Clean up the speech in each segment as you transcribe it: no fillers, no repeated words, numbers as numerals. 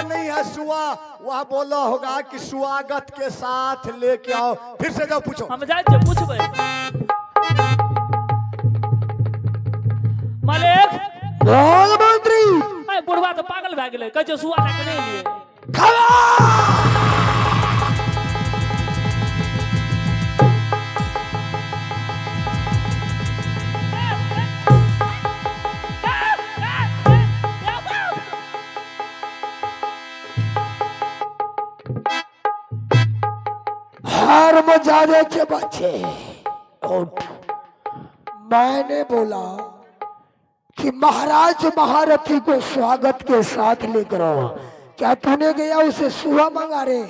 नहीं है सुआ, वह बोला होगा कि स्वागत के साथ लेके आओ। फिर से जाओ पूछो। हम जाए थे पूछबे मालिक। बोल मंत्री। अरे बुढ़वा तो पागल भए गेलै, कहै छै सुआ लए के नहीं लिए। हरमजादे के बच्चे उठ। मैंने बोला कि महाराज महारथी को स्वागत के साथ लेकर आओ। क्या तूने गया उसे सुहा मंगा रे?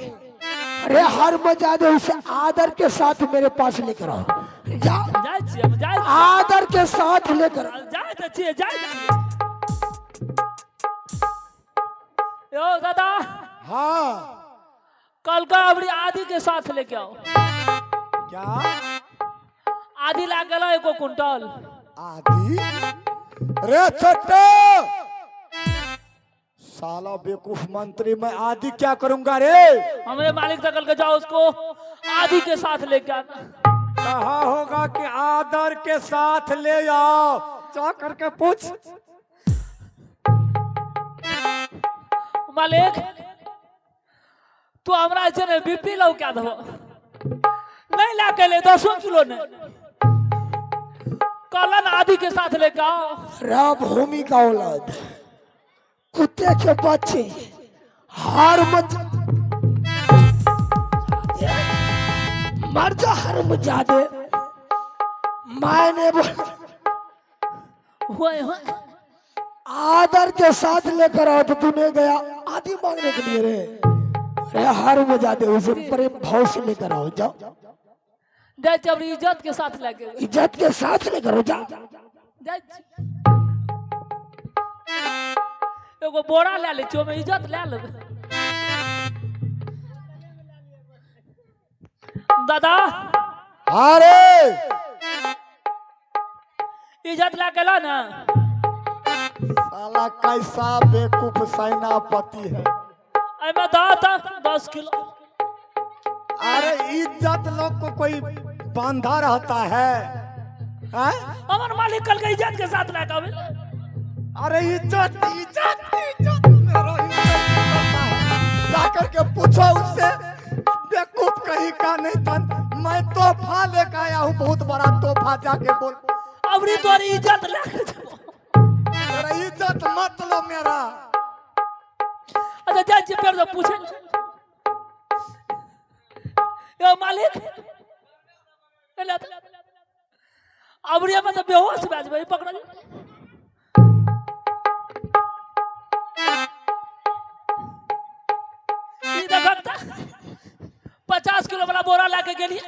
अरे हरमजादे उसे आदर के साथ मेरे पास लेकर आओ। जा जाए छी हम जाए छी। आदर के साथ लेकर आओ। जाए तो छी जाए छी। यो दादा। हाँ कल का अबरी आदि के साथ लेके आओ। क्या? आदि ला गेलो 1 क्विंटल। आदि? रे छोटे साला बेवकूफ मंत्री, मैं आदि क्या करूंगा रे? हमारे मालिक से कल के जाओ उसको आदि के साथ लेके आना। कहा होगा कि आदर के साथ ले आओ, जा करके पूछ। मालिक तू हमरा ऐसे ने बीपी लो क्या दो नहीं ला के ले 200 किलो ने कलन आदि के साथ लेके आओ। राम भूमि का औलाद कुत्ते के बच्चे मर जा हरमजादे। मैंने होए आदर के साथ लेकर आओ तो तूने गया आदि मांगने के लिए रे। अरे हरमजादे उसे प्रेम भाव से लेकर आओ। जाओ जाए छी अपनी इज्जत के साथ लेके। इज्जत के साथ लेकर आओ। जा जाए छी। एगो बोरा ले ले छी, ओमे इज्जत ले लेबे। दादा अरे इज्जत ला के ला ना। साला कैसा बेवकूफ सेनापति है। एमे दाता 10 किलो। अरे इज्जत लोग को कोई बांधा रहता है, हैं? हमार मालिक कल के इज्जत के साथ लेके आवे। अरे इज्जत इज्जत इज्जत मेरा इज्जत करता है। जाकर के पूछो उससे, बेवकूफ कहीं का नहीं था। मैं तोहफा लेकर आया हूँ, बहुत बड़ा तोहफा। जाके बोल अबरी तोरी इज्जत लेके जाओ। मेरा इज्जत मत लो मेरा। अच्छा जाए छी फिर से पूछे। यो मालिक अबरी में तो बेहोश भए जेबै, पकड़ ले। ई देखक त 50 किलो वाला बोरा लेके गेलिए,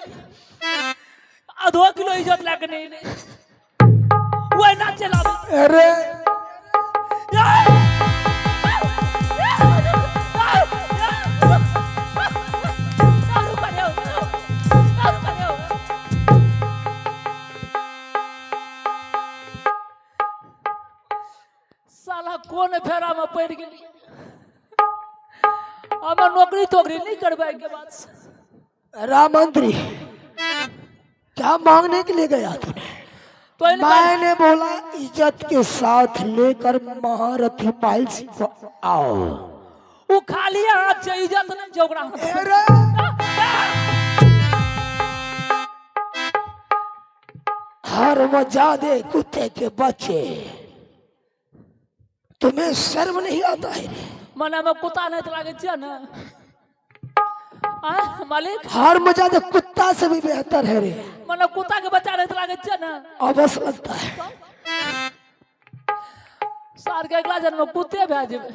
आधो किलो इज्जत लेके नहीं वो ना चलावे। अरे साला कौन फेरा में पड़ गई। अब नौकरी तोकरी नहीं करवाए के बाद से। राम मंत्री क्या मांगने के लिए गया तूने? तो मैंने बोला इज्जत के साथ लेकर महारथी महल से आओ। वो खाली हाथ से इज्जत नहीं जोगरा। अरे हरमजादे कुत्ते के बच्चे, तुम्हें शर्म नहीं आता है रे? मने में कुत्ता नहीं तो लागे छै ना। मालिक हरमजादे कुत्ता से भी बेहतर है रे। मने कुत्ता के बच्चा नहीं तो लागे छै ना। अवश्य लगता है। सार के अगला जन्म में कुत्ते भए जेबै,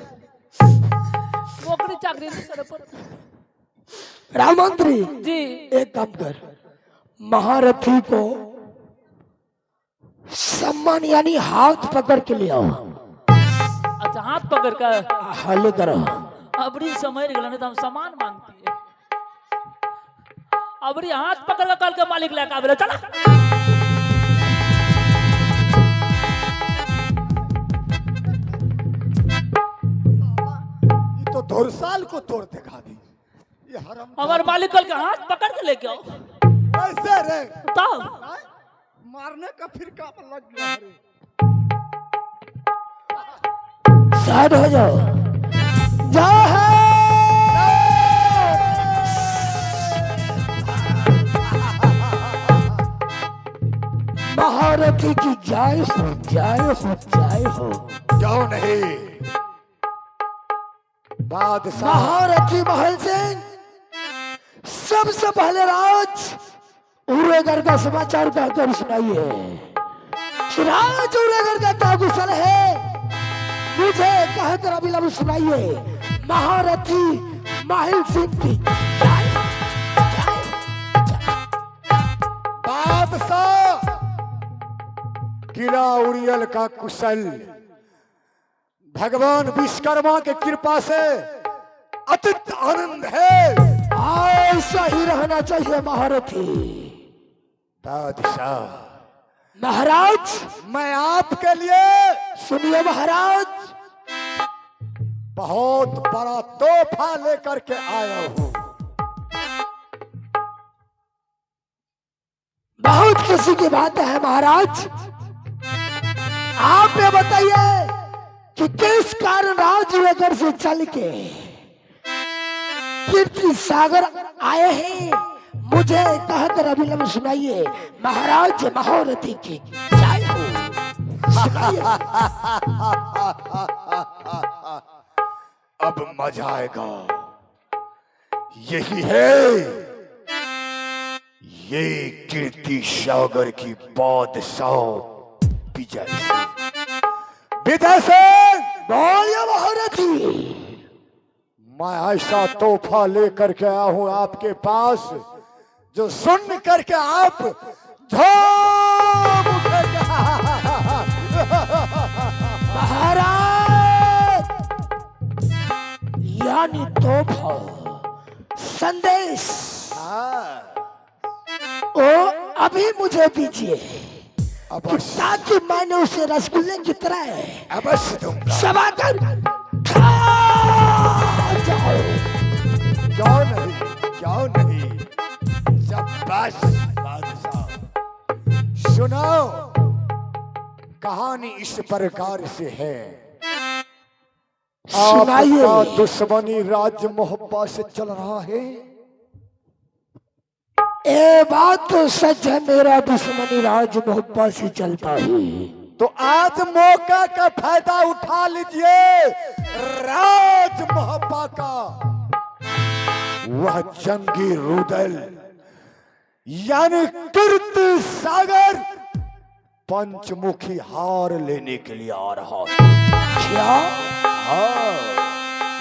नौकरी चाकरी नहीं करे पड़त। राम मंत्री जी एक काम कर, महारथी को सम्मान यानी हाथ पकड़ के ले आओ। अच्छा हाथ पकड़ कर हल करो। अबरी समझ गए नहीं तो हम सामान मांगती है। अबरी हाथ पकड़ कर कल के मालिक लेके आवे। चला तो धुरसाल को तोड़ दिखा दी। ये हराम हमारे मालिक कल के हाथ पकड़ के लेके आओ कैसे रे? तब मारने का फिर क्या लग गया रे? साइड हो जाओ। जय है महारथी की जय हो, जय हो, जय हो। क्यों नहीं? बादशाह महारथी महल से सबसे पहले राज उरेगर का समाचार कहकर सुनाइए। राज उरेगर का क्या कुशल है, मुझे कहकर अभिलंब सुनाइए। महारथी माहिल सिंह की जय, जय, जय। बादशाह किला उड़ियल का कुशल भगवान विश्वकर्मा के कृपा से अत्यंत आनंद है। ऐसा ही रहना चाहिए महारथी। बादशाह महाराज मैं आपके लिए सुनिए महाराज, बहुत बड़ा तोहफा लेकर के आया हूं। बहुत खुशी की बात है महाराज। आप ये बताइए कि किस कारण राजनगर से चल के कीर्ति सागर आए हैं, मुझे कहकर अभिलंब सुनाइए। महाराज महारथी की जय हो, सुनाइए। अब मजा आएगा। यही है ये कीर्ति सागर की बादशाह विजय सिंह। बोलिए महारथी। मैं ऐसा तोहफा लेकर के आया हूं आपके पास जो सुन करके आप झूम उठेगा। महाराज यानी तोहफा संदेश ओ अभी मुझे दीजिए, ताकि मैंने उसे रसगुल्ले की तरह अवश्य दूंगा। सभा कर खा जाओ। क्यों नहीं, क्यों नहीं। शाबाश बादशाह। सुनो, कहानी इस प्रकार से है। सुनाइए। आपका दुश्मनी राज मोहब्बत से चल रहा है। ये बात तो सच है, मेरा दुश्मनी राज मोहब्बत से चलता है। तो आज मौका का फायदा उठा लीजिए। राज मोहब्बत का वह जंगी रुदल यानी कीर्ति सागर पंचमुखी हार लेने के लिए आ रहा है। क्या? हाँ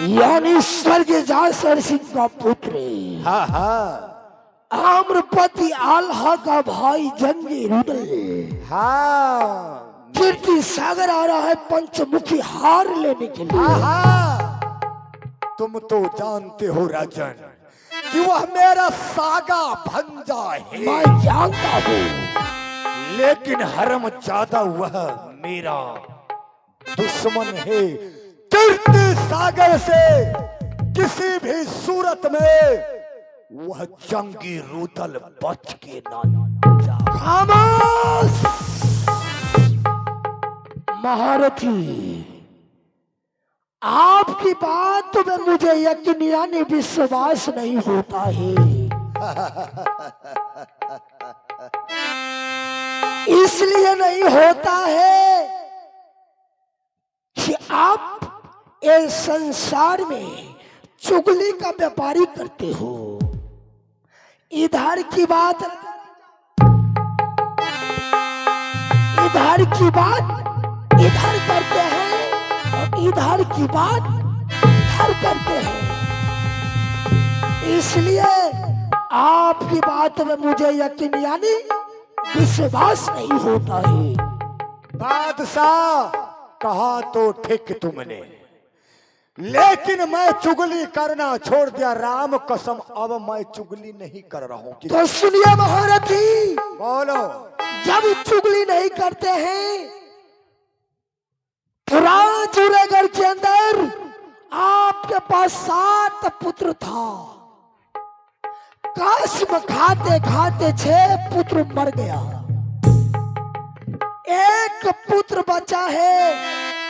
यानी स्वर्गीय जासर सिंह का पुत्र हाँ हाँ आम्रपति आल्हा का भाई जंगी रुदल हाँ कीर्ति सागर आ रहा है पंचमुखी हार लेने के लिए। हाँ। तुम तो जानते हो राजन कि वह मेरा सागा भंजा है। मैं जानता हूँ, लेकिन हरम ज्यादा वह मेरा दुश्मन है। कीर्ति सागर से किसी भी सूरत में वह जंगी रुदल बच के ना जा। खामोश महारथी, आपकी बात में मुझे यकीन यानी विश्वास नहीं होता है। इसलिए नहीं होता है कि आप इस संसार में चुगली का व्यापारी करते हो। इधर की बात इधर करते हैं और इधर की बात इधर करते हैं। इसलिए आपकी बात में मुझे यकीन यानी विश्वास नहीं होता है। बादशाह कहा तो ठीक तुमने, लेकिन मैं चुगली करना छोड़ दिया। राम कसम अब मैं चुगली नहीं कर रहा हूँ। तो सुनिए महारथी, बोलो। जब चुगली नहीं करते हैं तो राजनगर के अंदर आप के पास 7 पुत्र था। कसम खाते खाते 6 पुत्र मर गया, एक पुत्र बचा है।